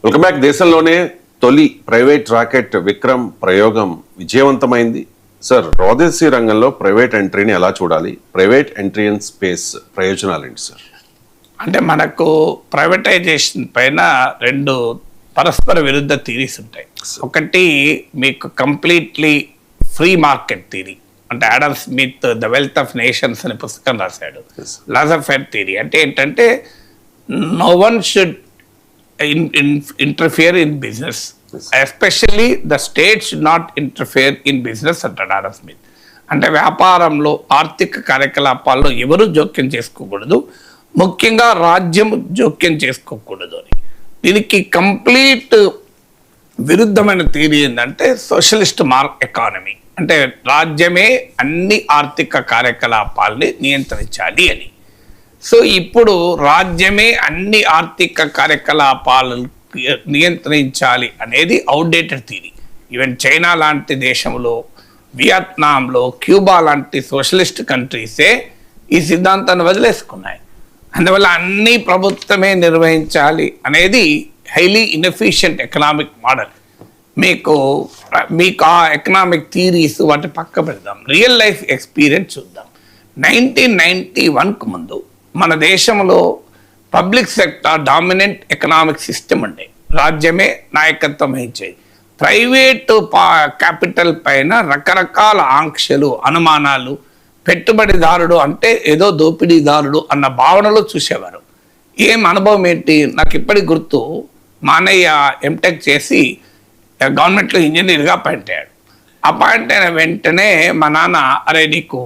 Welcome back. దేశంలోనే తొలి private rocket Vikram ప్రయోగం విజయవంతమైంది. సార్, స్వదేశీ రంగంలో ప్రైవేట్ ఎంట్రీని ఎలా చూడాలి? ప్రైవేట్ ఎంట్రీ ఇన్ స్పేస్ ప్రయోజనాలు ఏంటి సార్? అంటే మనకు ప్రైవేటైజేషన్ పైన రెండు పరస్పర విరుద్ధ థీరీస్ ఉంటాయి. ఒకటి మీకు కంప్లీట్లీ ఫ్రీ మార్కెట్ థీరీ, అంటే Adam Smith the wealth of nations అనే పుస్తకం రాశాడు. లాజర్ ఫెయిర్ థీరీ అంటే ఏంటంటే no one should interfere in business, especially the state should not interfere in business అంటాడు ఆడమ్ స్మిత్. అంటే వ్యాపారంలో ఆర్థిక కార్యకలాపాల్లో ఎవరు జోక్యం చేసుకోకూడదు, ముఖ్యంగా రాజ్యం జోక్యం చేసుకోకూడదు అని. దీనికి కంప్లీట్ విరుద్ధమైన థియరీ ఏంటంటే సోషలిస్ట్ ఎకానమీ, అంటే రాజ్యమే అన్ని ఆర్థిక కార్యకలాపాలని నియంత్రించాలి అని. సో ఇప్పుడు రాజ్యమే అన్ని ఆర్థిక కార్యకలాపాలను నియంత్రించాలి అనేది అవుట్డేటెడ్ థియరీ. ఈవెన్ చైనా లాంటి దేశంలో, వియత్నాంలో, క్యూబా లాంటి సోషలిస్ట్ కంట్రీసే ఈ సిద్ధాంతాన్ని వదిలేసుకున్నాయి. అందువల్ల అన్ని ప్రభుత్వమే నిర్వహించాలి అనేది హైలీ ఇన్ఎఫిషియంట్ ఎకనామిక్ మోడల్. మీకు ఆ ఎకనామిక్ థియరీస్ వాటి పక్క పెడదాం, రియల్ లైఫ్ ఎక్స్పీరియన్స్ చూద్దాం. 1991కు ముందు మన దేశంలో public sector dominant economic system ఉండే, రాజ్యమే నాయకత్వం వహించేది. ప్రైవేటు క్యాపిటల్ పైన రకరకాల ఆంక్షలు, అనుమానాలు, పెట్టుబడిదారుడు అంటే ఏదో దోపిడీదారుడు అన్న భావనలో చూసేవారు. ఏం అనుభవం ఏంటి? నాకు ఇప్పటికి గుర్తు, మా అన్నయ్య ఎంటెక్ చేసి గవర్నమెంట్లో ఇంజనీర్గా అపాయింట్ అయ్యాడు. అపాయింట్ అయిన వెంటనే మా నాన్న, అరే నీకు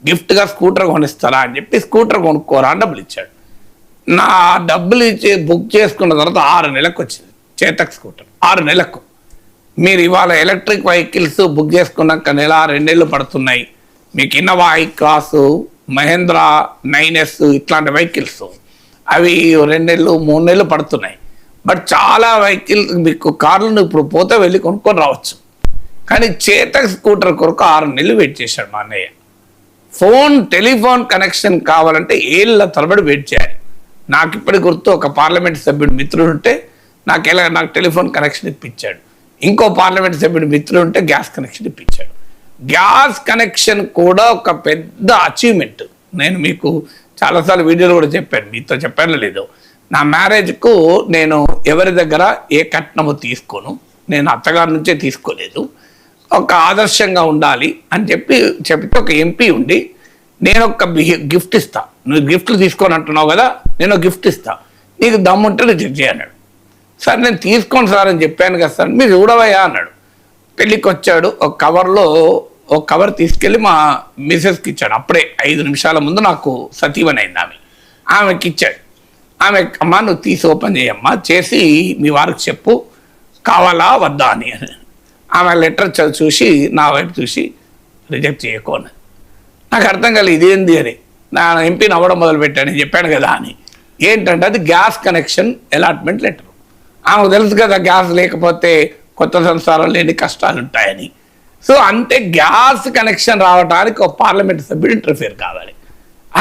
గిఫ్ట్గా స్కూటర్ కొనిస్తారా అని చెప్పి స్కూటర్ కొనుక్కోరా అని డబ్బులు ఇచ్చాడు. నా డబ్బులు ఇచ్చి బుక్ చేసుకున్న తర్వాత 6 నెలలకు వచ్చింది చేతక్ స్కూటర్. 6 నెలలకు. మీరు ఇవాళ ఎలక్ట్రిక్ వెహికల్స్ బుక్ చేసుకున్నాక నెల 2 నెలలు పడుతున్నాయి. మీకు ఇన్నోవా క్రాసు, మహేంద్ర 9S ఇట్లాంటి వెహికల్స్ అవి 2 నెలలు 3 నెలలు పడుతున్నాయి. బట్ చాలా వెహికల్స్ మీకు కార్లను ఇప్పుడు పోతే వెళ్ళి కొనుక్కొని రావచ్చు. కానీ చేతక్ స్కూటర్ కొరకు 6 నెలలు వెయిట్ చేశాడు మా అన్నయ్య. టెలిఫోన్ కనెక్షన్ కావాలంటే ఏళ్ళ తరబడి వెయిట్ చేయాలి. నాకు ఇప్పటికి గుర్తు, ఒక పార్లమెంట్ సభ్యుడు మిత్రుడు ఉంటే నాకు టెలిఫోన్ కనెక్షన్ ఇప్పించాడు. ఇంకో పార్లమెంట్ సభ్యుడు మిత్రుడు ఉంటే గ్యాస్ కనెక్షన్ ఇప్పించాడు. గ్యాస్ కనెక్షన్ కూడా ఒక పెద్ద అచీవ్మెంట్. నేను మీకు చాలాసార్లు వీడియోలు కూడా చెప్పాను, మీతో చెప్పాను లేదో. నా మ్యారేజ్కు నేను ఎవరి దగ్గర ఏ కట్నము తీసుకోను, నేను అత్తగారి నుంచే తీసుకోలేదు. ఒక ఆదర్శంగా ఉండాలి అని చెప్తే ఒక ఎంపీ ఉండి, నేను ఒక గిఫ్ట్ ఇస్తా, నువ్వు గిఫ్ట్లు తీసుకొని అంటున్నావు కదా, నేను గిఫ్ట్ ఇస్తా, నీకు దమ్ముంటే రిజెక్ట్ చేయన్నాడు. సార్ నేను తీసుకోను సార్ అని చెప్పాను కదా సార్, మీరు చూడవయ్యా అన్నాడు. పెళ్ళికి వచ్చాడు, ఒక కవర్ తీసుకెళ్ళి మా మిసెస్కి ఇచ్చాడు. అప్పుడే 5 నిమిషాల ముందు నాకు సతీవన్ అయింది. ఆమెకి ఇచ్చాడు. ఆమె, అమ్మ నువ్వు తీసి ఓపెన్ చేయమ్మా, చేసి మీ వారికి చెప్పు కావాలా వద్దా అని. ఆమె లెటర్ చూసి నా వైపు చూసి రిజెక్ట్ చేయకోను. నాకు అర్థం కాలేదు ఇదేంది అని. నా ఎంపీని అవ్వడం మొదలుపెట్టాను, చెప్పాను కదా అని. ఏంటంటే అది గ్యాస్ కనెక్షన్ అలాట్మెంట్ లెటర్. ఆమెకు తెలుసు కదా గ్యాస్ లేకపోతే కొత్త సంసారం లేని కష్టాలు ఉంటాయని. సో అంటే గ్యాస్ కనెక్షన్ రావడానికి ఒక పార్లమెంట్ సభ్యుడు ఇంటర్ఫియర్ కావాలి.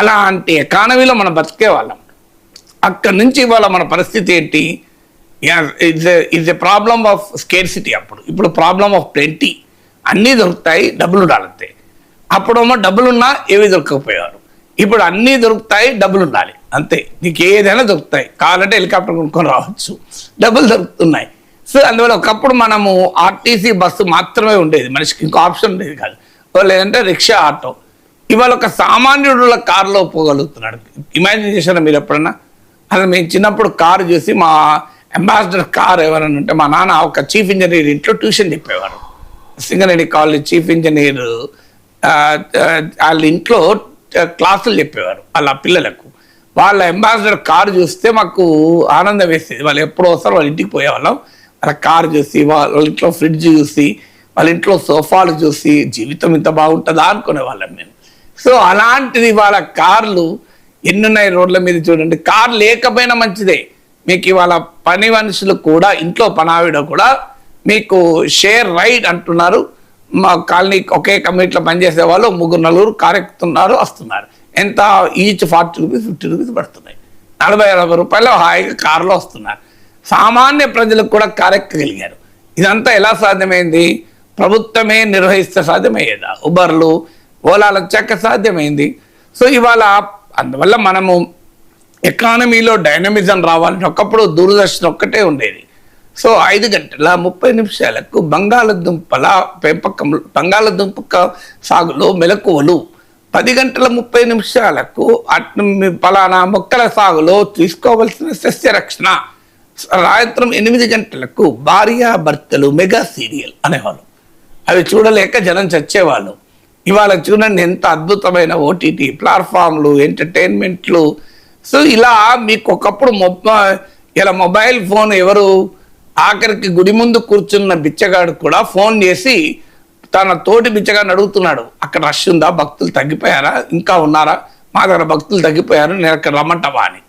అలాంటి ఎకానమీలో మనం బతికే వాళ్ళం. అక్కడి నుంచి ఇవాళ మన పరిస్థితి ఏంటి? It's a problem of scarcity. ఇప్పుడు ప్రాబ్లమ్ ఆఫ్ ప్లెంటీ. అన్నీ దొరుకుతాయి, డబ్బులు ఉండాలంతే. అప్పుడేమో డబ్బులున్నా ఏవి దొరకకపోయేవారు. ఇప్పుడు అన్నీ దొరుకుతాయి, డబ్బులు ఉండాలి అంతే. నీకు ఏదైనా దొరుకుతాయి, కావాలంటే హెలికాప్టర్ కొనుక్కొని రావచ్చు, డబ్బులు దొరుకుతున్నాయి. సో అందువల్ల ఒకప్పుడు మనము ఆర్టీసీ బస్సు మాత్రమే ఉండేది, మనిషికి ఇంకో ఆప్షన్ ఉండేది కాదు. లేదంటే రిక్షా, ఆటో. ఇవాళ ఒక సామాన్యుడుల కారులో పోగలుగుతున్నాడు. ఇమాజిన్ చేశారా మీరు ఎప్పుడన్నా? అసలు మేము చిన్నప్పుడు కారు చూసి, మా అంబాసిడర్ కార్ ఎవరన్నా ఉంటే మా నాన్న ఒక చీఫ్ ఇంజనీర్ ఇంట్లో ట్యూషన్ చెప్పేవారు. సింగరేణి కాలేజ్ చీఫ్ ఇంజనీర్ వాళ్ళ ఇంట్లో క్లాసులు చెప్పేవారు వాళ్ళ పిల్లలకు. వాళ్ళ అంబాసిడర్ కారు చూస్తే మాకు ఆనందం వేసేది. వాళ్ళు ఎప్పుడో వస్తారు, వాళ్ళ ఇంటికి పోయేవాళ్ళం. వాళ్ళ కారు చూసి, వాళ్ళ ఇంట్లో ఫ్రిడ్జ్ చూసి, వాళ్ళ ఇంట్లో సోఫాలు చూసి జీవితం ఇంత బాగుంటుందా అనుకునేవాళ్ళం మేము. సో అలాంటిది వాళ్ళ కార్లు ఎన్నున్నాయి రోడ్ల మీద చూడండి. కారు లేకపోయినా మంచిదే. మీకు ఇవాళ పని మనుషులు కూడా, ఇంట్లో పనావిడ కూడా మీకు షేర్ రైడ్ అంటున్నారు. మా కాలనీ ఒకే కమ్యూనిటీలో పనిచేసే వాళ్ళు 3-4 కారు ఎక్కుతున్నారు, వస్తున్నారు. ఎంత? ఈచ్ 40 రూపీస్ 50 రూపీస్ పడుతున్నాయి. 40-50 రూపాయలు హాయిగా కారులో వస్తున్నారు. సామాన్య ప్రజలకు కూడా కారెక్కగలిగారు. ఇదంతా ఎలా సాధ్యమైంది? ప్రభుత్వమే నిర్వహిస్తే సాధ్యమయ్యేదా? ఉబర్లు, ఓలాలు వచ్చాక సాధ్యమైంది. సో ఇవాళ అందువల్ల మనము ఎకానమీలో డైనమిజం రావాలంటే ఒకప్పుడు దూరదర్శన్ ఒక్కటే ఉండేది. సో 5 గంటల 30 నిమిషాలకు బంగాళదుంప సాగులో మెలకువలు, 10 గంటల 30 నిమిషాలకు పలానా మొక్కల సాగులో తీసుకోవలసిన సస్యరక్షణ, సాయంత్రం 8 గంటలకు భార్యాభర్తలు మెగా సీరియల్ అనేవాళ్ళు. అవి చూడలేక జనం చచ్చేవాళ్ళు. ఇవాళ చూడండి ఎంత అద్భుతమైన ఓటీటీ ప్లాట్ఫామ్లు, ఎంటర్టైన్మెంట్లు. సో ఇలా మీకు ఒకప్పుడు ఇలా మొబైల్ ఫోన్ ఎవరు ఆఖరికి గుడి ముందు కూర్చున్న బిచ్చగాడు కూడా ఫోన్ చేసి తన తోటి బిచ్చగాడిని అడుగుతున్నాడు, అక్కడ రష్ ఉందా, భక్తులు తగ్గిపోయారా, ఇంకా ఉన్నారా, మా దగ్గర భక్తులు తగ్గిపోయారు, నేను అక్కడ రమ్మంటావా అని.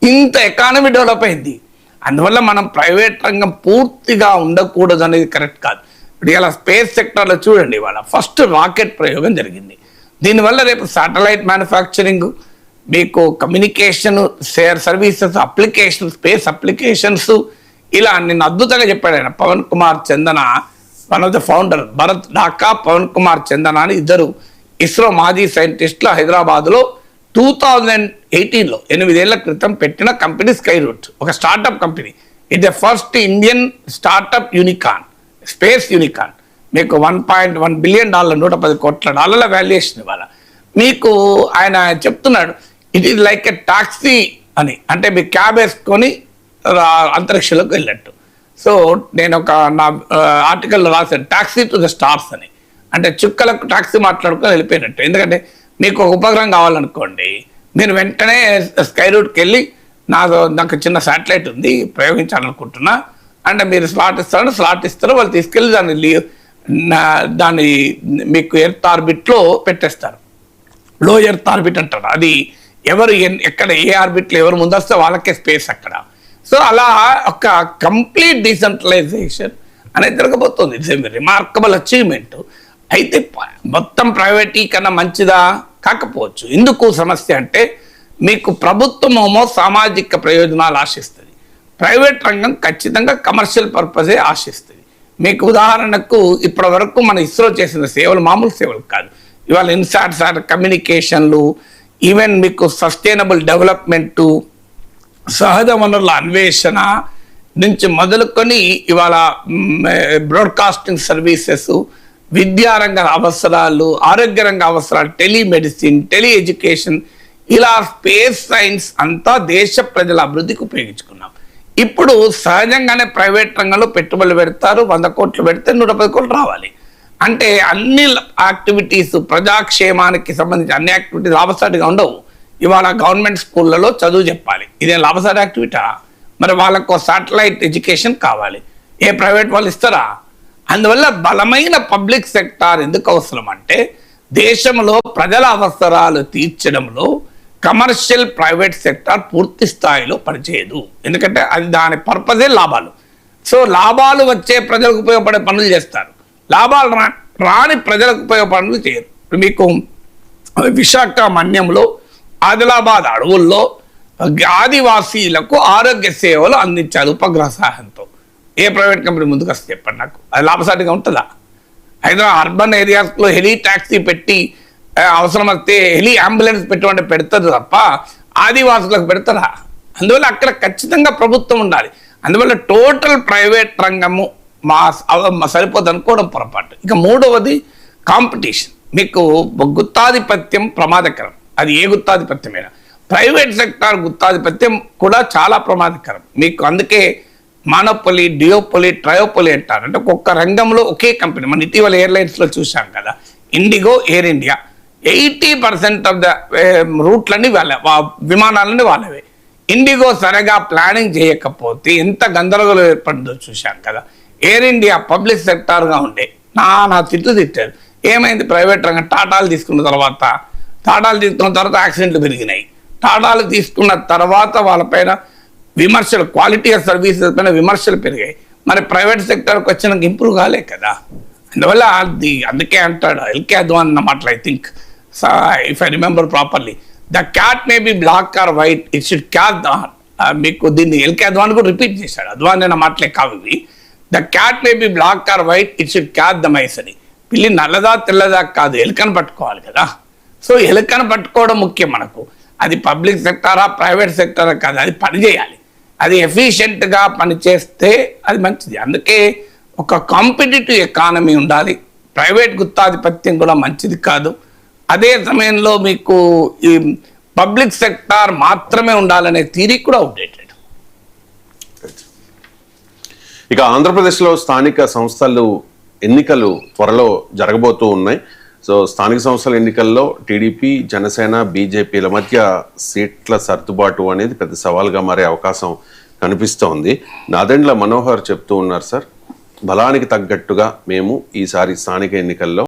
ఇంత ఎకానమీ డెవలప్ అయింది. అందువల్ల మనం ప్రైవేట్ రంగం పూర్తిగా ఉండకూడదు అనేది కరెక్ట్ కాదు. ఇప్పుడు ఇలా స్పేస్ సెక్టర్లో చూడండి, ఇవాళ ఫస్ట్ రాకెట్ ప్రయోగం జరిగింది. దీనివల్ల రేపు శాటిలైట్ మ్యానుఫ్యాక్చరింగ్, మీకు communication services application, space applications, ఇలా నేను అద్భుతంగా చెప్పాడు ఆయన. Pavan Kumar Chandana, one of the founder, Bharath Daka, Pavan Kumar Chandana అని ఇద్దరు ఇస్రో మాజీ సైంటిస్టులు హైదరాబాద్లో 2018లో 8 ఏళ్ల క్రితం పెట్టిన కంపెనీ స్కై రూట్, ఒక startup company. It the first Indian startup unicorn, space unicorn. మీకు $1.1 బిలియన్, $110 కోట్ల వాల్యుయేషన్ ఇవాళ. మీకు ఆయన చెప్తున్నాడు it is like a taxi అని, అంటే మీ క్యాబ్ వేసుకొని అంతరిక్షంలోకి వెళ్ళట్టు. సో నేను ఒక నా ఆర్టికల్లో రాశాను టాక్సీ టు ద స్టార్స్ అని, అంటే చుక్కలకు టాక్సీ మాట్లాడుకొని వెళ్ళిపోయినట్టు. ఎందుకంటే మీకు ఒక ఉపగ్రహం కావాలనుకోండి, మీరు వెంటనే స్కై రూట్కి వెళ్ళి నాకు చిన్న శాటిలైట్ ఉంది ప్రయోగించాలనుకుంటున్నా అంటే మీరు స్లాట్ ఇస్తారు, వాళ్ళు తీసుకెళ్ళి దాన్ని మీకు ఎర్త్ ఆర్బిట్లో పెట్టేస్తారు. లో ఎర్త్ ఆర్బిట్ అంటారు. అది ఎవరు ఎక్కడ ఏ ఆర్బిట్లో ఎవరు ముందొస్తే వాళ్ళకే స్పేస్ అక్కడ. సో అలా ఒక కంప్లీట్ డీసెంట్రలైజేషన్ అనేది జరగబోతుంది. It's a remarkable achievement. అయితే మొత్తం ప్రైవేటీకరణ మంచిదా? కాకపోవచ్చు. ఎందుకు సమస్య అంటే మీకు ప్రభుత్వమేమో సామాజిక ప్రయోజనాలు ఆశిస్తుంది, ప్రైవేట్ రంగం ఖచ్చితంగా కమర్షియల్ పర్పజే ఆశిస్తుంది. మీకు ఉదాహరణకు ఇప్పటి వరకు మన ఇస్రో చేసిన సేవలు మామూలు సేవలు కాదు. ఇవాళ ఇన్సాట్ కమ్యూనికేషన్లు, ఈవెన్ మీకు సస్టైనబుల్ డెవలప్మెంటు, సహజ వనరుల అన్వేషణ నుంచి మొదలుకొని ఇవాళ బ్రాడ్కాస్టింగ్ సర్వీసెస్, విద్యారంగ అవసరాలు, ఆరోగ్య రంగ అవసరాలు, టెలిమెడిసిన్, టెలి ఎడ్యుకేషన్, ఇలా స్పేస్ సైన్స్ అంతా దేశ ప్రజల అభివృద్ధికి ఉపయోగించుకున్నాం. ఇప్పుడు సహజంగానే ప్రైవేట్ రంగంలో పెట్టుబడులు పెడతారు, 100 కోట్లు పెడితే 110 కోట్లు రావాలి. అంటే అన్ని యాక్టివిటీస్, ప్రజాక్షేమానికి సంబంధించి అన్ని యాక్టివిటీస్ లాభసాటిగా ఉండవు. ఇవాళ గవర్నమెంట్ స్కూళ్ళలో చదువు చెప్పాలి, ఇదే లాభసాటి యాక్టివిటా? మరి వాళ్ళకు శాటిలైట్ ఎడ్యుకేషన్ కావాలి, ఏ ప్రైవేట్ వాళ్ళు ఇస్తారా? అందువల్ల బలమైన పబ్లిక్ సెక్టార్ ఎందుకు అవసరం అంటే దేశంలో ప్రజల అవసరాలు తీర్చడంలో కమర్షియల్ ప్రైవేట్ సెక్టార్ పూర్తి స్థాయిలో పనిచేయదు. ఎందుకంటే అది దాని పర్పజే లాభాలు. సో లాభాలు వచ్చే ప్రజలకు ఉపయోగపడే పనులు చేస్తారు, లాభాలు రాని ప్రజలకు ఉపయోగపడే పనులు చేయరు. మీకు విశాఖ మన్యంలో, ఆదిలాబాద్ అడవుల్లో ఆదివాసీలకు ఆరోగ్య సేవలు అందించారు ఉపగ్రహ సహాయంతో. ఏ ప్రైవేట్ కంపెనీ ముందుకు వస్తే చెప్పండి నాకు, అది లాభసాటిగా ఉంటుందా? హైదరాబాద్ అర్బన్ ఏరియాస్లో హెలీ ట్యాక్సీ పెట్టి అవసరం వస్తే హెలీ అంబులెన్స్ పెట్టమంటే పెడతారు తప్ప ఆదివాసులకు పెడతారా? అందువల్ల అక్కడ ఖచ్చితంగా ప్రభుత్వం ఉండాలి. అందువల్ల టోటల్ ప్రైవేట్ రంగము సరిపోదు అనుకోవడం పొరపాటు. ఇక మూడవది కాంపిటీషన్. మీకు గుత్తాధిపత్యం ప్రమాదకరం, అది ఏ గుత్తాధిపత్యమైనా. ప్రైవేట్ సెక్టార్ గుత్తాధిపత్యం కూడా చాలా ప్రమాదకరం. మీకు అందుకే మానోపొలి, డియోపొలి, ట్రయోపొలి అంటారు. అంటే ఒక్కొక్క రంగంలో ఒకే కంపెనీ. మన ఇటీవల ఎయిర్లైన్స్లో చూసాం కదా, ఇండిగో, ఎయిర్ ఇండియా, 80% ఆఫ్ ద రూట్లన్నీ విమానాలన్నీ వాళ్ళవే. ఇండిగో సరిగా ప్లానింగ్ చేయకపోతే ఎంత గందరగోళం ఏర్పడిందో చూశాం కదా. ఎయిర్ ఇండియా పబ్లిక్ సెక్టార్గా ఉండే నా తిట్లు తిట్టారు. ఏమైంది? ప్రైవేట్ రంగం టాటాలు తీసుకున్న తర్వాత యాక్సిడెంట్లు పెరిగినాయి. టాటాలు తీసుకున్న తర్వాత వాళ్ళపైన విమర్శలు, క్వాలిటీ ఆఫ్ సర్వీసెస్ పైన విమర్శలు పెరిగాయి. మరి ప్రైవేట్ సెక్టర్కి వచ్చినాక ఇంప్రూవ్ కాలే కదా. అందువల్ల అందుకే అంటాడు ఎల్కే అద్వాన్ అన్నమాట. I think if I remember properly, the cat may be black or white, it should catch the మీకు దీన్ని ఎల్కే అద్వాని కూడా రిపీట్ చేశాడు. అద్వాని అన్న మాటలే కావు ఇవి. The cat may be black or white, it should catch the mice అని. పిల్లి నల్లదా తెల్లదా కాదు, ఎలుకను పట్టుకోవాలి కదా. సో ఎలుకను పట్టుకోవడం ముఖ్యం మనకు. అది పబ్లిక్ సెక్టారా ప్రైవేట్ సెక్టారా కాదు, అది పని చేయాలి. అది ఎఫిషియెంట్గా పనిచేస్తే అది మంచిది. అందుకే ఒక కాంపిటేటివ్ ఎకానమీ ఉండాలి. ప్రైవేట్ గుత్తాధిపత్యం కూడా మంచిది కాదు. అదే సమయంలో మీకు ఈ పబ్లిక్ సెక్టార్ మాత్రమే ఉండాలనే థియరీ కూడా అవుట్డేటెడ్. ఇక ఆంధ్రప్రదేశ్లో స్థానిక సంస్థలు ఎన్నికలు త్వరలో జరగబోతూ ఉన్నాయి. సో స్థానిక సంస్థల ఎన్నికల్లో టీడీపీ, జనసేన, బీజేపీల మధ్య సీట్ల సర్దుబాటు అనేది పెద్ద సవాల్గా మారే అవకాశం కనిపిస్తోంది. నాదెండ్ల మనోహర్ చెప్తూ ఉన్నారు, సార్ బలానికి తగ్గట్టుగా మేము ఈసారి స్థానిక ఎన్నికల్లో